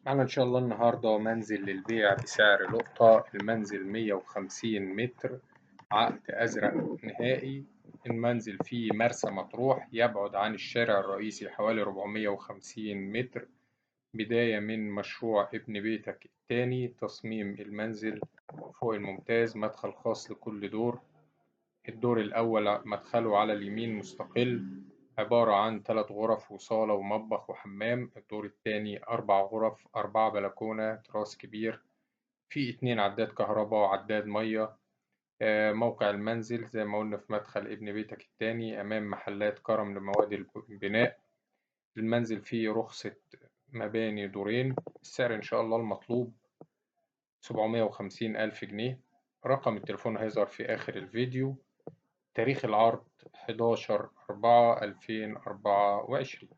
معنا إن شاء الله النهاردة منزل للبيع بسعر لقطة. المنزل 150 متر، عقد أزرق نهائي. المنزل فيه مرسى مطروح، يبعد عن الشارع الرئيسي حوالي 450 متر. بداية من مشروع ابن بيتك التاني. تصميم المنزل فوق الممتاز، مدخل خاص لكل دور. الدور الأول مدخله على اليمين مستقل، عبارة عن 3 غرف وصالة ومطبخ وحمام. الدور التاني 4 غرف، 4 بلكونة، تراس كبير، في 2 عداد كهرباء وعداد مية. موقع المنزل زي ما قلنا في مدخل ابن بيتك التاني، أمام محلات كرم لمواد البناء. المنزل فيه رخصة مباني دورين. السعر إن شاء الله المطلوب 750,000 جنيه. رقم التليفون هيظهر في آخر الفيديو. تاريخ العرض 11/4/2024.